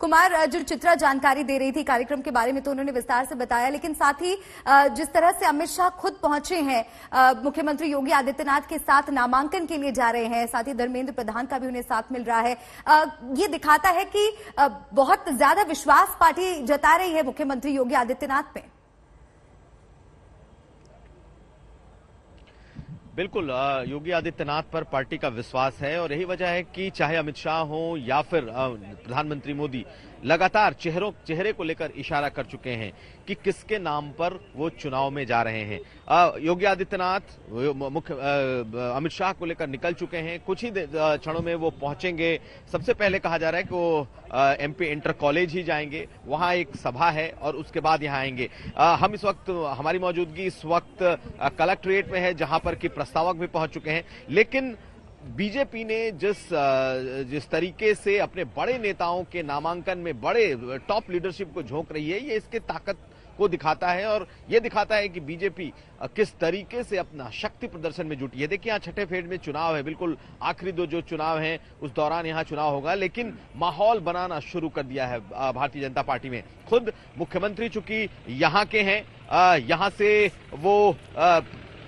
कुमार, जो चित्रा जानकारी दे रही थी कार्यक्रम के बारे में तो उन्होंने विस्तार से बताया, लेकिन साथ ही जिस तरह से अमित शाह खुद पहुंचे हैं, मुख्यमंत्री योगी आदित्यनाथ के साथ नामांकन के लिए जा रहे हैं, साथ ही धर्मेंद्र प्रधान का भी उन्हें साथ मिल रहा है, ये दिखाता है कि बहुत ज्यादा विश्वास पार्टी जता रही है मुख्यमंत्री योगी आदित्यनाथ पे। बिल्कुल, योगी आदित्यनाथ पर पार्टी का विश्वास है और यही वजह है कि चाहे अमित शाह हो या फिर प्रधानमंत्री मोदी लगातार चेहरे को लेकर इशारा कर चुके हैं कि किसके नाम पर वो चुनाव में जा रहे हैं। योगी आदित्यनाथ मुख्य अमित शाह को लेकर निकल चुके हैं, कुछ ही क्षणों में वो पहुंचेंगे। सबसे पहले कहा जा रहा है कि वो एमपी इंटर कॉलेज ही जाएंगे, वहां एक सभा है और उसके बाद यहां आएंगे। हम इस वक्त, हमारी मौजूदगी इस वक्त कलेक्ट्रेट में है जहां पर कि प्रस्तावक भी पहुंच चुके हैं, लेकिन बीजेपी ने जिस तरीके से अपने बड़े नेताओं के नामांकन में बड़े टॉप लीडरशिप को झोंक रही है, ये इसके ताकत को दिखाता है और ये दिखाता है कि बीजेपी किस तरीके से अपना शक्ति प्रदर्शन में जुटी है। देखिए, यहाँ छठे फेज में चुनाव है, बिल्कुल आखिरी दो जो चुनाव हैं उस दौरान यहाँ चुनाव होगा, लेकिन माहौल बनाना शुरू कर दिया है भारतीय जनता पार्टी में। खुद मुख्यमंत्री चूंकि यहाँ के हैं, यहाँ से वो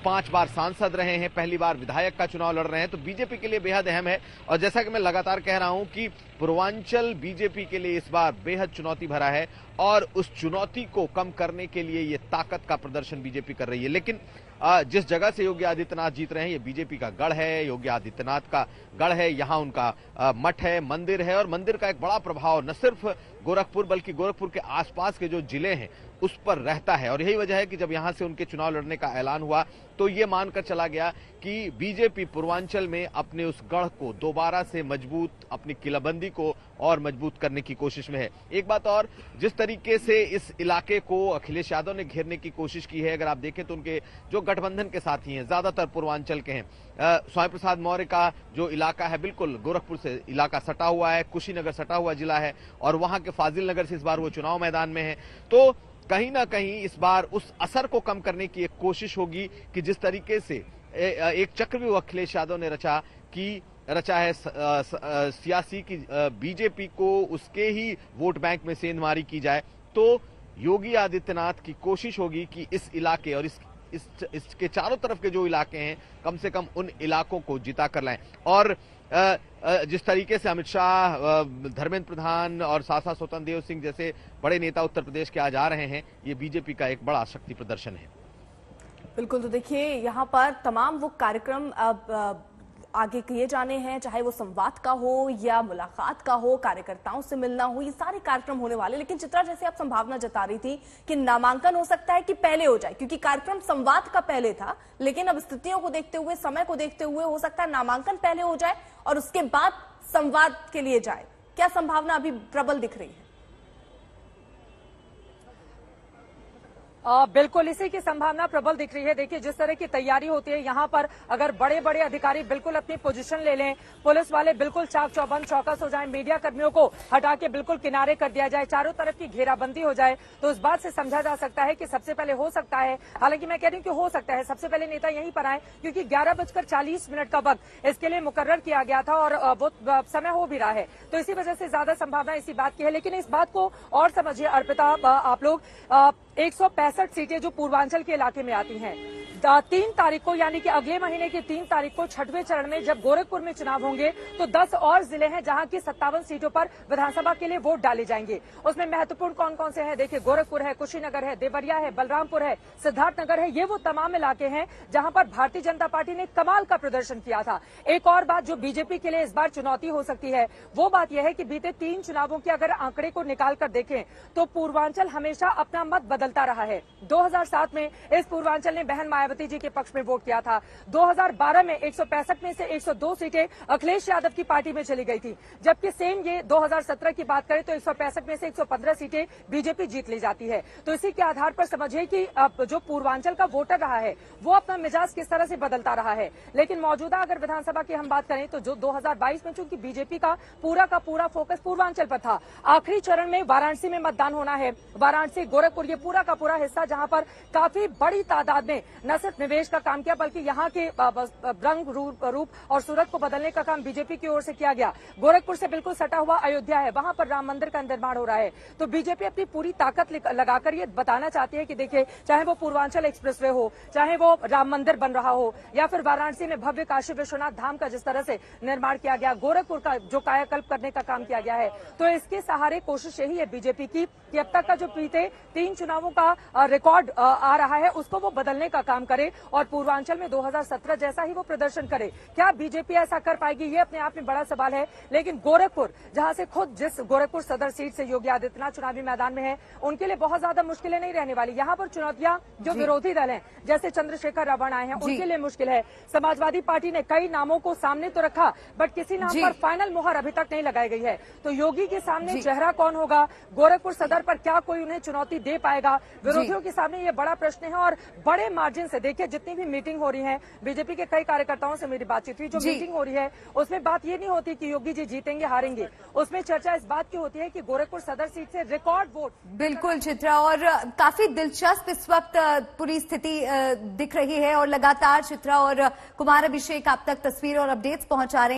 5 बार सांसद रहे हैं, पहली बार विधायक का चुनाव लड़ रहे हैं, तो बीजेपी के लिए बेहद अहम है। और जैसा कि मैं लगातार कह रहा हूं कि पूर्वांचल बीजेपी के लिए इस बार बेहद चुनौती भरा है और उस चुनौती को कम करने के लिए ये ताकत का प्रदर्शन बीजेपी कर रही है। लेकिन जिस जगह से योगी आदित्यनाथ जीत रहे हैं, ये बीजेपी का गढ़ है, योगी आदित्यनाथ का गढ़ है, यहाँ उनका मठ है, मंदिर है और मंदिर का एक बड़ा प्रभाव न सिर्फ गोरखपुर बल्कि गोरखपुर के आसपास के जो जिले हैं उस पर रहता है। और यही वजह है कि जब यहां से उनके चुनाव लड़ने का ऐलान हुआ तो ये मानकर चला गया कि बीजेपी पूर्वांचल में अपने उस गढ़ को दोबारा से मजबूत, अपनी किलाबंदी को और मजबूत करने की कोशिश में है। एक बात और, जिस तरीके से इस इलाके को अखिलेश यादव ने घेरने की कोशिश की है, अगर आप देखें तो उनके जो गठबंधन के साथी हैं ज्यादातर पूर्वांचल के हैं। स्वामी प्रसाद मौर्य का जो इलाका है बिल्कुल गोरखपुर से इलाका सटा हुआ है, कुशीनगर सटा हुआ जिला है और वहां के फाजिल नगर से इस बार वो चुनाव मैदान में है। तो कहीं ना कहीं इस बार उस असर को कम करने की एक कोशिश होगी कि जिस तरीके से एक चक्रव्यूह अखिलेश यादव ने रचा है सियासी की बीजेपी को उसके ही वोट बैंक में सेंधमारी की जाए, तो योगी आदित्यनाथ की कोशिश होगी कि इस इलाके और इसके चारों तरफ के जो इलाके हैं कम से कम उन इलाकों को जिता कर लाएं। और जिस तरीके से अमित शाह, धर्मेंद्र प्रधान और साथ स्वतंत्र देव सिंह जैसे बड़े नेता उत्तर प्रदेश के आज आ रहे हैं, ये बीजेपी का एक बड़ा शक्ति प्रदर्शन है। बिल्कुल, तो देखिए यहाँ पर तमाम वो कार्यक्रम अब आगे किए जाने हैं, चाहे वो संवाद का हो या मुलाकात का हो, कार्यकर्ताओं से मिलना हो, ये सारे कार्यक्रम होने वाले। लेकिन चित्रा, जैसे आप संभावना जता रही थी कि नामांकन हो सकता है कि पहले हो जाए, क्योंकि कार्यक्रम संवाद का पहले था, लेकिन अब स्थितियों को देखते हुए, समय को देखते हुए हो सकता है नामांकन पहले हो जाए और उसके बाद संवाद के लिए जाए। क्या संभावना अभी प्रबल दिख रही है? बिल्कुल इसी की संभावना प्रबल दिख रही है। देखिए, जिस तरह की तैयारी होती है यहाँ पर, अगर बड़े बड़े अधिकारी बिल्कुल अपनी पोजीशन ले लें, पुलिस वाले बिल्कुल चाक चौबंद चौकस हो जाएं, मीडिया कर्मियों को हटा के बिल्कुल किनारे कर दिया जाए, चारों तरफ की घेराबंदी हो जाए, तो इस बात से समझा जा सकता है कि सबसे पहले हो सकता है, हालांकि मैं कह रही हूँ कि हो सकता है सबसे पहले नेता यहीं पर आए, क्योंकि 11:40 का वक्त इसके लिए मुकर्रर किया गया था और वो समय हो भी रहा है, तो इसी वजह से ज्यादा संभावना इसी बात की है। लेकिन इस बात को और समझिए अर्पिता, आप लोग 165 सीटें जो पूर्वांचल के इलाके में आती हैं, 3 तारीख को यानी कि अगले महीने की 3 तारीख को छठवें चरण में जब गोरखपुर में चुनाव होंगे तो 10 और जिले हैं जहां की 57 सीटों पर विधानसभा के लिए वोट डाले जाएंगे। उसमें महत्वपूर्ण कौन कौन से हैं? देखिए, गोरखपुर है, कुशीनगर है, देवरिया है, बलरामपुर है, सिद्धार्थनगर है, ये वो तमाम इलाके हैं जहां पर भारतीय जनता पार्टी ने कमाल का प्रदर्शन किया था। एक और बात जो बीजेपी के लिए इस बार चुनौती हो सकती है, वो बात यह है कि बीते 3 चुनावों के अगर आंकड़े को निकाल कर देखें तो पूर्वांचल हमेशा अपना मत बदलता रहा है। 2007 में इस पूर्वांचल ने बहन मायावती जी के पक्ष में वोट किया था। 2012 में 165 में से 102 सीटें अखिलेश यादव की पार्टी में चली गई थी, जबकि सेम ये 2017 की बात करें तो 165 में से 115 सीटें बीजेपी जीत ली जाती है। तो इसी के आधार पर समझिए कि अब जो पूर्वांचल का वोटर रहा है वो अपना मिजाज किस तरह से बदलता रहा है। लेकिन मौजूदा अगर विधानसभा की हम बात करें तो जो 2022 में चूंकि बीजेपी का पूरा फोकस पूर्वांचल पर था, आखिरी चरण में वाराणसी में मतदान होना है, वाराणसी, गोरखपुर, ये पूरा का पूरा हिस्सा, जहां पर काफी बड़ी तादाद में न सिर्फ निवेश का काम किया बल्कि यहाँ के रंग रूप और सूरत को बदलने का काम बीजेपी की ओर से किया गया। गोरखपुर से बिल्कुल सटा हुआ अयोध्या है, वहां पर राम मंदिर का निर्माण हो रहा है। तो बीजेपी अपनी पूरी ताकत लगाकर ये बताना चाहती है कि देखिए, चाहे वो पूर्वांचल एक्सप्रेसवे हो, चाहे वो राम मंदिर बन रहा हो, या फिर वाराणसी में भव्य काशी विश्वनाथ धाम का जिस तरह से निर्माण किया गया, गोरखपुर का जो कायाकल्प करने का काम किया गया है, तो इसके सहारे कोशिश यही है बीजेपी की कि अब तक का जो बीते 3 चुनावों का रिकॉर्ड आ रहा है उसको वो बदलने का काम करे और पूर्वांचल में 2017 जैसा ही वो प्रदर्शन करे। क्या बीजेपी ऐसा कर पाएगी, ये अपने आप में बड़ा सवाल है। लेकिन गोरखपुर, जहां से खुद जिस गोरखपुर सदर सीट से योगी आदित्यनाथ चुनावी मैदान में है, उनके लिए बहुत ज्यादा मुश्किलें नहीं रहने वाली। यहाँ पर चुनौतियां जो विरोधी दल हैं, जैसे चंद्रशेखर रावण आए हैं, उनके लिए मुश्किल है। समाजवादी पार्टी ने कई नामों को सामने तो रखा, बट किसी नाम पर फाइनल मुहर अभी तक नहीं लगाई गई है। तो योगी के सामने चेहरा कौन होगा, गोरखपुर सदर पर क्या कोई उन्हें चुनौती दे पाएगा, विरोधियों के सामने ये बड़ा प्रश्न है। और बड़े मार्जिन से देखिए, जितनी भी मीटिंग हो रही है, बीजेपी के कई कार्यकर्ताओं से मेरी बातचीत हुई, जो मीटिंग हो रही है उसमें बात ये नहीं होती कि योगी जी जीतेंगे हारेंगे, उसमें चर्चा इस बात की होती है कि गोरखपुर सदर सीट से रिकॉर्ड वोट। बिल्कुल चित्रा, और काफी दिलचस्प इस वक्त पूरी स्थिति दिख रही है और लगातार चित्रा और कुमार अभिषेक आप तक तस्वीर और अपडेट्स पहुंचा रहे हैं।